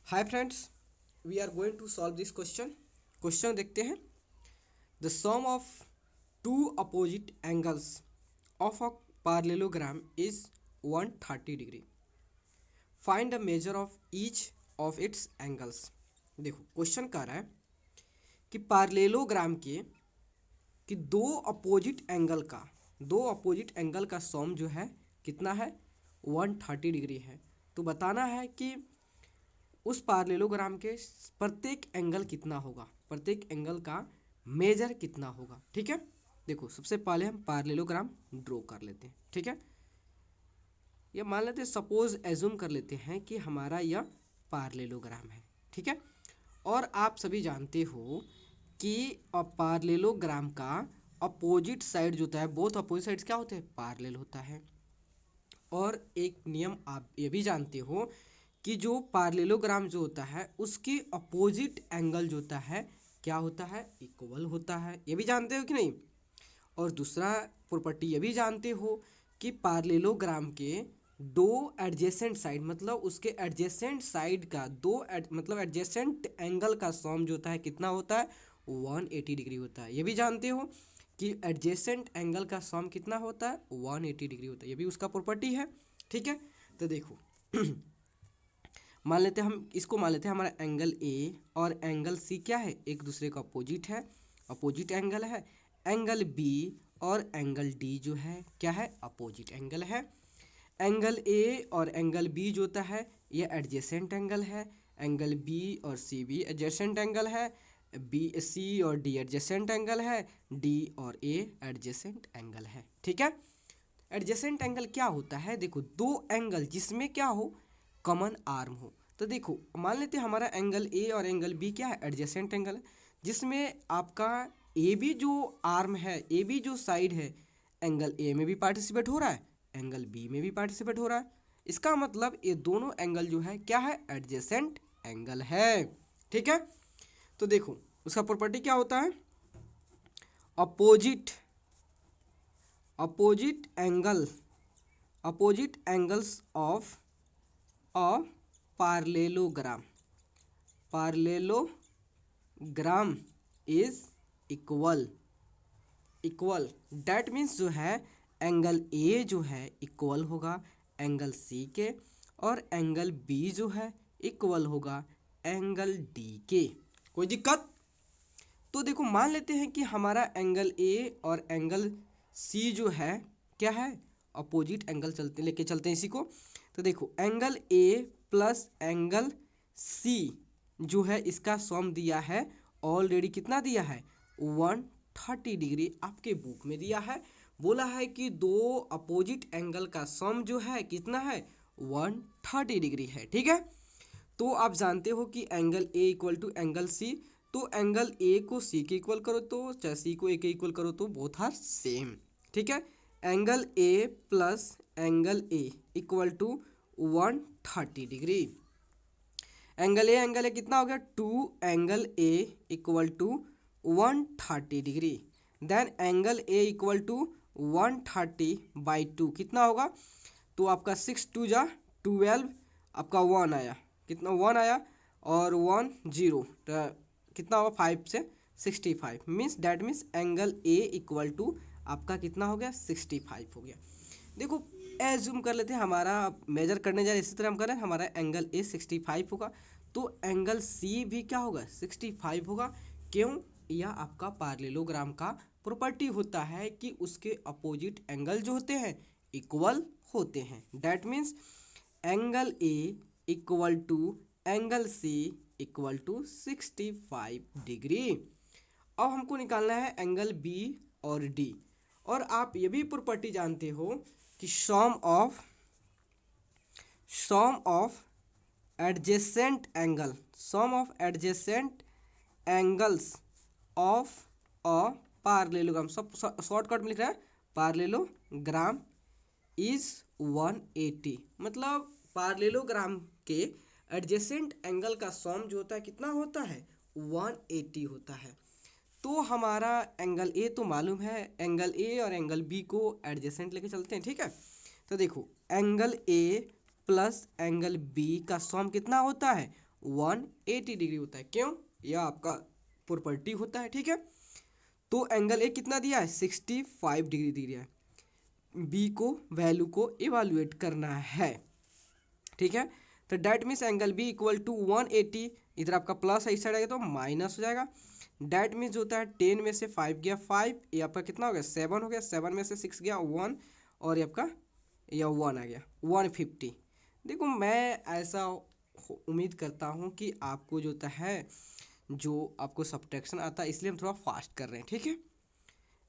Hi friends, we are going to solve this question. Question देखते हैं। The sum of two opposite angles of a parallelogram is 130 degree. Find the measure of each of its angles. देखो question कह रहा है कि पार्लेलोग्राम के कि दो अपोजिट एंगल का सम जो है कितना है 130 डिग्री है। तो बताना है कि उस पार्लेलोग्राम के प्रत्येक एंगल कितना होगा, प्रत्येक एंगल का मेजर कितना होगा। ठीक है, देखो सबसे पहले हम पार्लेलोग्राम ड्रॉ कर लेते हैं। ठीक है, ये मान लेते हैं, सपोज एज्यूम कर लेते हैं कि हमारा यह पार्लेलोग्राम है। ठीक है, और आप सभी जानते हो कि पार्लेलोग्राम का अपोजिट साइड जो होता है, बोथ अपोजिट साइड्स क्या होते हैं, पार्लेल होता है। और एक नियम आप ये भी जानते हो कि जो पार्लेलोग्राम जो होता है उसके अपोजिट एंगल जो होता है क्या होता है, इक्वल होता है। ये भी जानते हो कि नहीं। और दूसरा प्रॉपर्टी ये भी जानते हो कि पार्लेलोग्राम के दो एडजेसेंट साइड, मतलब उसके एडजेसेंट साइड का मतलब एडजेसेंट एंगल का सम जो होता है कितना होता है, 180 डिग्री होता है। ये भी जानते हो कि एडजेसेंट एंगल का सम कितना होता है, 180 डिग्री होता है। ये भी उसका प्रॉपर्टी है। ठीक है, तो देखो मान लेते हैं, हम इसको मान लेते हैं हमारा एंगल ए और एंगल सी क्या है, एक दूसरे का अपोजिट है, अपोजिट एंगल है। एंगल बी और एंगल डी जो है क्या है, अपोजिट एंगल है। एंगल ए और एंगल बी जो होता है ये एडजेसेंट एंगल है। एंगल बी और सी भी एडजेसेंट एंगल है। बी सी और डी एडजेसेंट एंगल है। डी और ए एडजेसेंट एंगल है। ठीक है, एडजेसेंट एंगल क्या होता है, देखो दो एंगल जिसमें क्या हो, कॉमन आर्म हो। तो देखो मान लेते हैं हमारा एंगल ए और एंगल बी क्या है, एडजेसेंट एंगल है, जिसमें आपका ए बी जो आर्म है, ए बी जो साइड है, एंगल ए में भी पार्टिसिपेट हो रहा है, एंगल बी में भी पार्टिसिपेट हो रहा है। इसका मतलब ये दोनों एंगल जो है क्या है, एडजेसेंट एंगल है। ठीक है, तो देखो उसका प्रॉपर्टी क्या होता है, opposite opposite angle opposite angles of a पार्लेलोग्राम पार्लेलोग्राम is equal equal that means जो है एंगल ए जो है इक्वल होगा एंगल सी के, और एंगल बी जो है इक्वल होगा एंगल डी के। कोई दिक्कत। तो देखो मान लेते हैं कि हमारा एंगल ए और एंगल सी जो है क्या है, अपोजिट एंगल लेके चलते हैं इसी को। तो देखो angle A plus angle C जो है इसका सम दिया है ऑलरेडी, कितना दिया है, 130 डिग्री आपके बुक में दिया है। बोला है कि दो अपोजिट एंगल का सम जो है कितना है, 130 डिग्री है। ठीक है, तो आप जानते हो कि angle A equal to angle C, तो एंगल ए को सी के इक्वल करो तो चाहे सी को ए के इक्वल करो तो बोथ आर सेम। ठीक है, angle A plus angle A equal to 130 degree. Angle A कितना हो गया, two angle A equal to 130 degree. Then angle A equal to 130/2 कितना होगा, तो आपका 6 2 जा 12, आपका 1 आया, कितना 1 आया, और 1 0 तो कितना होगा 5 से 65, means that means angle A equal to आपका कितना हो गया, 65 हो गया। देखो एज्यूम कर लेते हैं हमारा मेजर करने जा रहे इसी तरह हम करें, हमारा एंगल ए 65 होगा, तो एंगल सी भी क्या होगा, 65 होगा। क्यों, यह आपका पार्लेलोग्राम का प्रॉपर्टी होता है कि उसके अपोजिट एंगल जो होते हैं इक्वल होते हैं। That means angle A equal to angle C equal to 65 degree. अब हमको निकालना है एंगल बी और डी। और आप ये भी प्रॉपर्टी जानते हो कि sum of adjacent angles of a parallelogram, सब शॉर्टकट में लिख रहा है, पार्लेलोग्राम इज 180, मतलब पार्लेलोग्राम के एडजेसेंट एंगल का सम जो होता है कितना होता है, 180 होता है। तो हमारा एंगल ए तो मालूम है, एंगल ए और एंगल बी को एडजेसेंट लेके चलते हैं। ठीक है, तो देखो angle A plus angle B का सम कितना होता है, 180 डिग्री होता है। क्यों? यह आपका प्रॉपर्टी होता है, ठीक है। तो एंगल ए कितना दिया है? 65 डिग्री दिया है। बी को वैल्यू को इवालुएट करना है, ठीक है। तो that means angle B equal to 180, इधर आपका प्लस है, इस साइड आएगा तो माइनस हो जाएगा। डैट मीन्स जो होता है 10 में से 5 गया 5, ये आपका कितना हो गया 7 हो गया, 7 में से 6 गया 1, और ये आपका यह 1 आ गया 150। देखो मैं ऐसा उम्मीद करता हूँ कि आपको जो होता है जो आपको सब्ट्रैक्शन आता है, इसलिए हम थोड़ा फास्ट कर रहे हैं, ठीक है।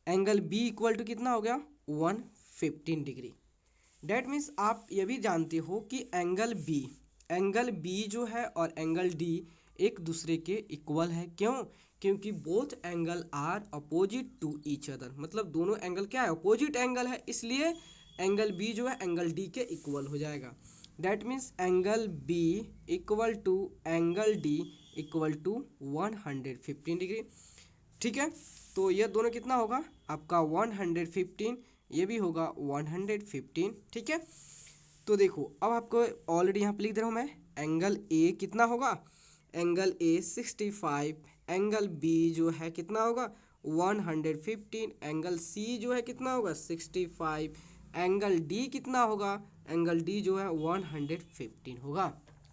एंगल बी इक्वल टू कितना हो गया 115 डिग्री। डैट मीन्स आप ये भी जानते हो कि एंगल बी जो है और एंगल डी एक दूसरे के इक्वल है। क्यों? क्योंकि both angle are opposite to each other, मतलब दोनों एंगल क्या है? अपोजिट एंगल है, इसलिए एंगल बी जो है एंगल डी के इक्वल हो जाएगा। That means angle B equal to angle D equal to 115 degree, ठीक है। तो ये दोनों कितना होगा आपका 115, ये भी होगा 115, ठीक है। तो देखो अब आपको ऑलरेडी यहाँ पे लिख दे रहा हूँ मैं, एंगल ए कितना होगा? एंगल ए 65, एंगल बी जो है कितना होगा 115, एंगल सी जो है कितना होगा 65, एंगल डी कितना होगा? एंगल डी जो है 115 होगा।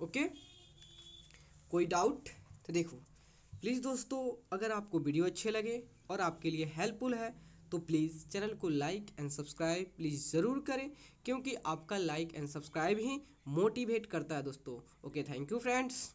ओके, कोई डाउट? तो देखो प्लीज़ दोस्तों, अगर आपको वीडियो अच्छे लगे और आपके लिए हेल्पफुल है तो प्लीज़ चैनल को लाइक एंड सब्सक्राइब प्लीज़ ज़रूर करें, क्योंकि आपका like and subscribe he motivate करता है दोस्तों। Okay, thank you friends.